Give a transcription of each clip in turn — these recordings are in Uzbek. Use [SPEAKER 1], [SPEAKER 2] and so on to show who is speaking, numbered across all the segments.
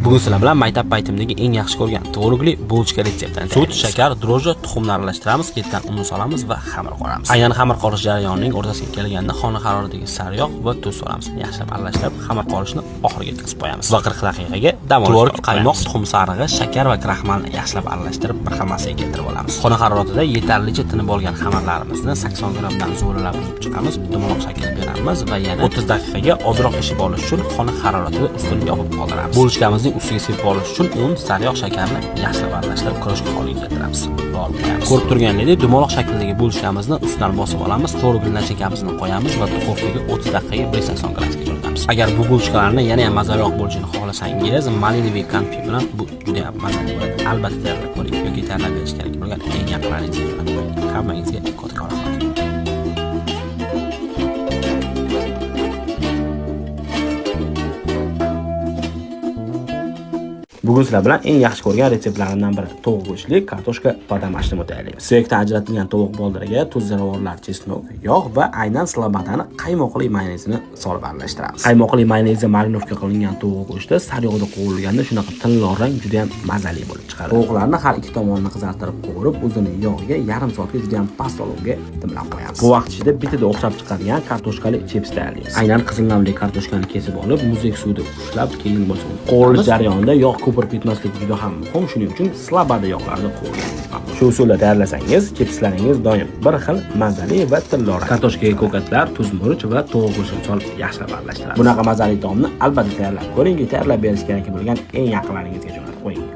[SPEAKER 1] Bugun sizlar bilan maktab paytimdagi eng yaxshi ko'rgan tvorogli bulchka retseptini sut, shakar, dro'jja, tuxumni aralashtiramiz, ketidan un solamiz va xamir qoramiz. Aynan xamir qorish jarayonining o'rtasiga kelganda xona haroratidagi sariyog' va tuz solamiz. Yaxshilab aralashtirib, xamir qorishni oxiriga yetkazib qo'yamiz. Va 40 daqiqaga dam olishga tvorog, qaymoq, tuxum sarig'i, shakar va kraxmalni yaxshilab aralashtirib, bir xil massaga keltirib olamiz. Xona haroratida yetarlicha tinib olgan xamirlarimizni 80 grammdan zo'ralab uzib chiqamiz, dumaloq shakl beramiz va yana 30 daqiqaga ozroq ishib olish uchun xona haroratida ustini yopib qoldiramiz. Bulchkamizning ustiga sepib olish uchun un, sariyog', shakarni yaxshilab aralashtirib ko'rishga holiga keltiramiz. Ko'rib turganingizdek, dumaloq shakldagi bulchkamizni ustidan bosib olamiz, tvorogli nachekamizni qo'yamiz va duxovkaga 30 daqiqaga 180 gradusga jo'natamiz. Agar bu bulchkalarni yana ham mazaliroq bo'lishini xohlasangiz, malinaviy konfet bilan bu juda ham mazali bo'ladi. Albatta tayyorlab ko'ring yoki tayyorlab berish kerak bo'lgan eng yaqinlaringizga jo'natib qo'ying. Hammangizga katta rahmat. Bugun sizlar bilan eng yaxshi ko'rgan retseptlarimdan biri tovuq go'shtli kartoshka badamashni tayyorlaymiz. Suyakdan ajratilgan tovuq boldiriga tuz, ziravorlar, chesnok, yog' va aynan slobodani qaymoqli mayonezini solib aralashtiramiz. Qaymoqli mayonezda marinovka qilingan tovuq go'shti sariyog'da qovurilganda shunaqa tillor rang juda ham mazali bo'lib chiqadi. Tovuqlarni har ikki tomonini qizartirib qovurib, o'zini yog'iga yarim soatga juda ham past olovga dimlab qo'yamiz. Bu vaqt ichida bitada o'xshab chiqadigan kartoshkali chips tayyorlaymiz. Aynan qizil nonli kartoshkani kesib olib, muzdek suvda ushlab, keyin bo'lsa qovurish jarayonida yog' ko'pirib ketmaslik juda ham muhim. Shuning uchun sloboda yog'larda qovuriladi. Shu usulda tayyorlasangiz, chipslaringiz doim bir xil mazali va tillor. Kartoshkaga ko'katlar, tuz, murch va tovuq go'shtini solib yaxshilab aralashtiramiz. Bunaqa mazali taomni albatta tayyorlab ko'ring, tayyorlab berish kerak bo'lgan eng yaqinlaringizga jo'natib qo'ying.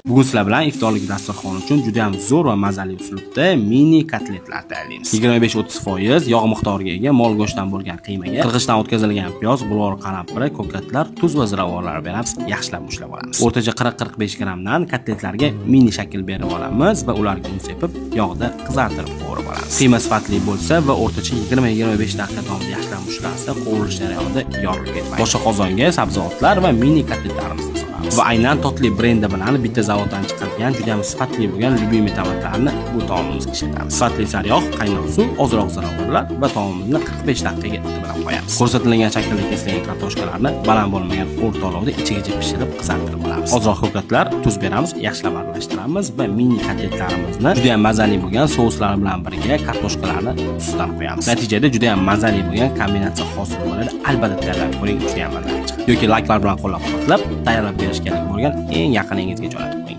[SPEAKER 1] Bugun sizlar bilan iftorlik dasturxoni uchun juda ham zo'r va mazali uslubda mini kotletlar tayyorlaymiz. 25-30% yog' miqdoriga ega mol go'shtdan bo'lgan qiymaga qirg'ichdan o'tkazilgan piyoz, bulg'or, qalampir, ko'katlar, tuz va ziravorlar beramiz, yaxshilab ushlab olamiz. O'rtacha 40-45 grammdan kotletlarga mini shakl berib olamiz va ularga un sepib, yog'da qizartirib qovurib olamiz. Qiyma sifatli bo'lsa va o'rtacha 20-25 daqiqa davomida yaxshilab ushlansa, qovurish jarayonida yorilib ketmaydi. Boshqa qozonga sabzavotlar va mini kotletlarimizni solamiz. Va aynan Totli brendi bilan bitta zavoddan chiqadigan juda ham sifatli bo'lgan lyubimiy tomatlarni bu taomimizga ishlatamiz. Sifatli sariyog', qaynoq suv, ozroq ziravorlar va taomimizni 45 daqiqaga dimlab qo'yamiz. Ko'rsatilgan shaklda kesilgan kartoshkalarni baland bo'lmagan o'rta olovda ichigacha pishirib qizartirib olamiz. Ozroq ko'katlar, tuz beramiz, yaxshilab aralashtiramiz va mini kotletlarimizni juda ham mazali bo'lgan souslar bilan birga kartoshkalarni ustidan qo'yamiz. Natijada juda ham mazali bo'lgan kombinatsiya hosil bo'ladi. Albatta tayyorlab ko'ring, juda ham mazali chiqadi. Yoki layklar bilan qo'llab-quvvatlab tayyorlab berish kerak bo'lgan eng yaqiningizga jo'natib qo'ying.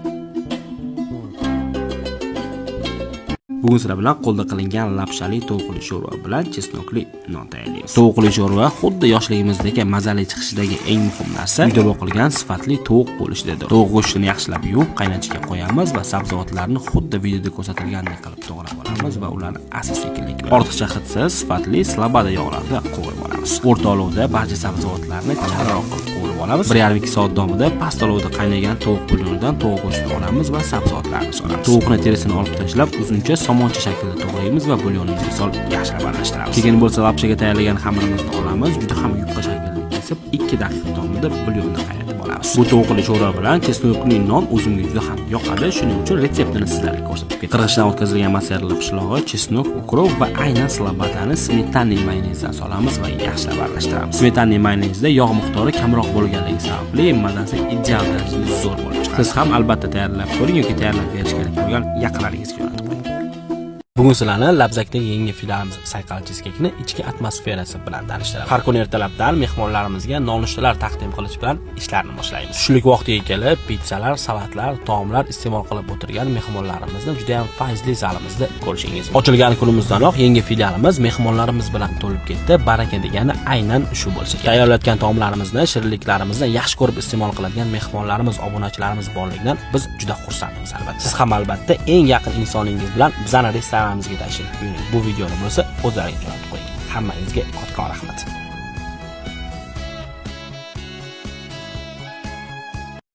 [SPEAKER 1] Bugun sizlar bilan qo'lda qilingan lapshali tovuqli sho'rva bilan chesnokli non tayyorlaymiz. Tovuqli sho'rva xuddi yoshligimizdagi mazali chiqishidagi eng muhim narsa uyda boqilgan sifatli tovuq bo'lishidir. Tovuq go'shtini yaxshilab yuvib, qaynatishga qo'yamiz va sabzavotlarni xuddi videoda ko'rsatilgandek qilib to'g'rab olamiz va ularni asta-sekinlik bilan ortiqcha hidsiz sifatli sloboda yog'larda qovurib olamiz. O'rta olovda barcha sabzavotlarni charaqroq qilib qovurib olamiz. 1,5-2 soat davomida past olovda qaynagan tovuq bulyonidan tovuq go'shtini olamiz va sabzavotlarni solamiz. Tovuqni terisini olib tashlab, uzuncha somoncha shaklda to'g'raymiz va bulyonimizga solib yaxshilab aralashtiramiz. Keyin bo'lsa lapshaga tayyorlagan xamirimizni olamiz, juda ham yupqa shaklda kesib 2 daqiqa davomida bulyonni qaynatib olamiz. Bu tovuqli sho'rva bilan chesnokli non o'zimga juda ham yoqadi, shuning uchun retseptini sizlarga ko'rsatib ketaman. Qirg'ichdan o'tkazilgan mozzarella pishloqi, chesnok, ukrov va aynan slobodani smetanli mayonezdan solamiz va yaxshilab aralashtiramiz. Smetanli mayonezda yog' miqdori kamroq bo'lganligi sababli mazasi ideal darajada zo'r bo'lib chiqadi. Siz ham albatta tayyorlab ko'ring yoki tayyorlab berish kerak bo'lgan yaqinlaringizga jo'natib qo'ying. Bugun sizlarni labzakdagi yangi filialimiz sayqal cheeskekni ichki atmosferasi bilan tanishtiraman. Har kuni ertalabdan mehmonlarimizga nonushtalar taqdim qilish bilan ishlarni boshlaymiz. Tushlik vaqtiga kelib, pitsalar, salatlar, taomlar iste'mol qilib o'tirgan mehmonlarimizni juda ham fayzli zalimizda ko'rishingiz mumkin. Ochilgan kunimizdanoq yangi filialimiz mehmonlarimiz bilan to'lib ketdi. Baraka degani aynan shu bo'lsa kerak. Tayyorlayotgan taomlarimizni, shirinliklarimizni yaxshi ko'rib iste'mol qiladigan mehmonlarimiz, obunachilarimiz borligidan biz juda xursandmiz albatta. Siz ham albatta eng yaqin insoningiz bilan bizning restoranimizga tashrif buyuring. Bu videoni bo'lsa o'zlaringiz jo'natib qo'ying. Hammangizga katta rahmat.